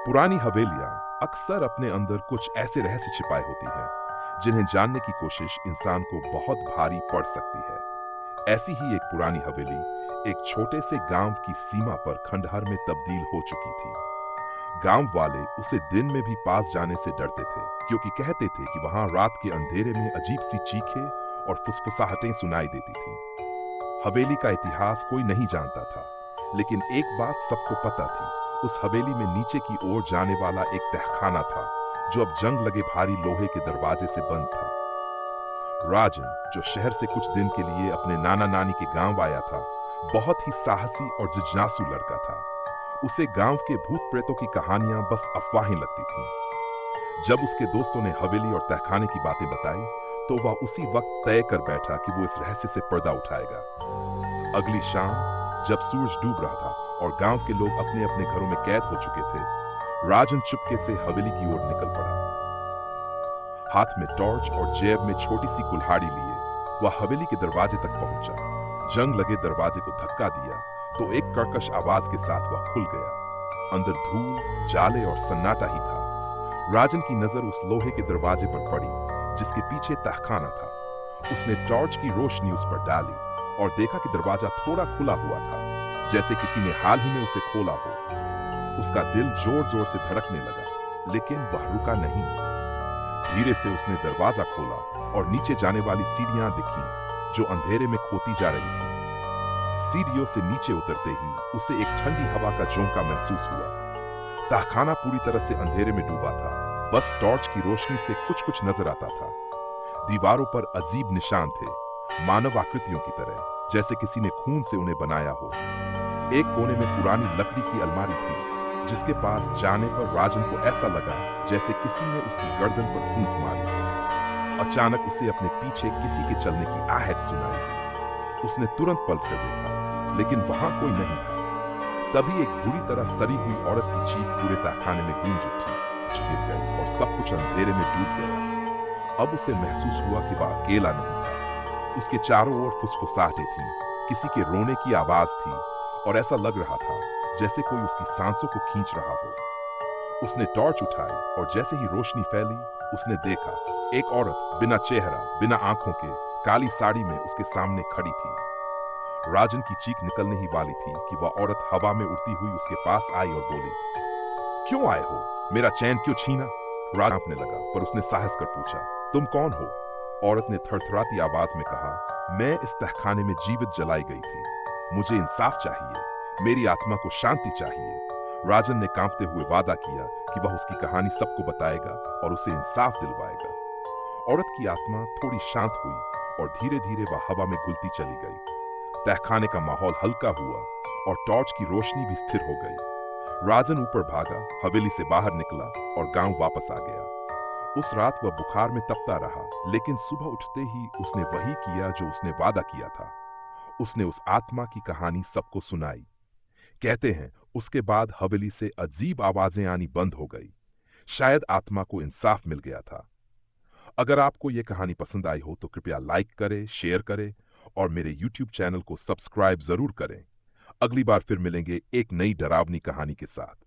पुरानी हवेलियां अक्सर अपने अंदर कुछ ऐसे रहस्य छिपाए होती हैं जिन्हें जानने की कोशिश इंसान को बहुत भारी पड़ सकती है। ऐसी ही एक पुरानी हवेली एक छोटे से गांव की सीमा पर खंडहर में तब्दील हो चुकी थी। गांव वाले उसे दिन में भी पास जाने से डरते थे, क्योंकि कहते थे कि वहां रात के अंधेरे में अजीब सी चीखें और फुसफुसाहटें सुनाई देती थीं। हवेली का इतिहास कोई नहीं जानता था, लेकिन एक बात सबको पता थी। उस हवेली में नीचे की ओर जाने वाला एक तहखाना था, जो अब जंग लगे भारी लोहे के दरवाजे से बंद था। राजन, जो शहर से कुछ दिन के लिए अपने नाना नानी के गांव आया था, बहुत ही साहसी और जिज्ञासु लड़का था। उसे गांव के भूत प्रेतों की कहानियां बस अफवाहें लगती थीं। जब उसके दोस्तों ने हवेली और तहखाने की बातें बताई, तो वह उसी वक्त तय कर बैठा कि वो इस रहस्य से पर्दा उठाएगा। अगली शाम जब सूरज डूब रहा था और गांव के लोग अपने अपने घरों में कैद हो चुके थे, राजन चुपके से हवेली की ओर निकल पड़ा। हाथ में टॉर्च और जेब में छोटी सी कुल्हाड़ी लिए वह हवेली के दरवाजे तक पहुंचा। जंग लगे दरवाजे को धक्का दिया तो एक कर्कश आवाज के साथ वह खुल गया। अंदर धूल, जाले और सन्नाटा ही था। राजन की नजर उस लोहे के दरवाजे पर पड़ी जिसके पीछे तहखाना था। उसने टॉर्च की रोशनी उस पर डाली और देखा कि दरवाजा थोड़ा खुला हुआ था, जैसे किसी ने हाल ही में उसे खोला हो। उसका दिल जोर जोर से धड़कने लगा, लेकिन वह रुका नहीं। धीरे से उसने दरवाजा खोला और नीचे जाने वाली सीढ़ियां दिखी, जो अंधेरे में खोती जा रही थी। सीढ़ियों से नीचे उतरते ही उसे एक ठंडी हवा का झोंका महसूस हुआ। तहखाना पूरी तरह से अंधेरे में डूबा था, बस टॉर्च की रोशनी से कुछ कुछ नजर आता था। दीवारों पर अजीब निशान थे, मानव आकृतियों की तरह, जैसे किसी ने खून से उन्हें बनाया हो। एक कोने में पुरानी लकड़ी की अलमारी थी, जिसके पास जाने पर राजन को ऐसा लगा जैसे किसी ने उसकी गर्दन पर फूंक मारी। अचानक उसे अपने पीछे किसी के चलने की आहट सुनाई। उसने तुरंत पलट कर देखा, लेकिन वहां कोई नहीं था। तभी एक बुरी तरह सड़ी हुई औरत की चीख पूरे तहखाने में गूंज उठी, गिर गई और सब कुछ अंधेरे में डूब गया। अब उसे महसूस हुआ कि वह अकेला नहीं था। उसके चारों ओर फुसफुसाहटें थीं, किसी के रोने की आवाज थी, और ऐसा लग रहा था जैसे कोई उसकी सांसों को खींच रहा हो। उसने टॉर्च उठाई और जैसे ही रोशनी फैली, उसने देखा एक औरत बिना चेहरा, बिना आंखों के, काली साड़ी में उसके सामने खड़ी थी। राजन की चीख निकलने ही वाली थी कि वह औरत हवा में उड़ती हुई उसके पास आई और बोली, क्यों आए हो? मेरा चैन क्यों छीना? राजन कांपने लगा, पर उसने साहस कर पूछा, तुम कौन हो? औरत ने थरथराती आवाज में कहा, मैं इस तहखाने में जीवित जलाई गई थी। मुझे इंसाफ चाहिए, मेरी आत्मा को शांति चाहिए। राजन ने कांपते हुए वादा किया कि वह उसकी कहानी सबको बताएगा और उसे इंसाफ दिलवाएगा। औरत की आत्मा थोड़ी शांत हुई और धीरे धीरे वह हवा में घुलती चली गई। तहखाने का माहौल हल्का हुआ और टॉर्च की रोशनी भी स्थिर हो गई। राजन ऊपर भागा, हवेली से बाहर निकला और गांव वापस आ गया। उस रात वह बुखार में तपता रहा, लेकिन सुबह उठते ही उसने वही किया जो उसने वादा किया था। उसने उस आत्मा की कहानी सबको सुनाई। कहते हैं उसके बाद हवेली से अजीब आवाजें आनी बंद हो गई। शायद आत्मा को इंसाफ मिल गया था। अगर आपको यह कहानी पसंद आई हो तो कृपया लाइक करें, शेयर करें और मेरे YouTube चैनल को सब्सक्राइब जरूर करें। अगली बार फिर मिलेंगे एक नई डरावनी कहानी के साथ।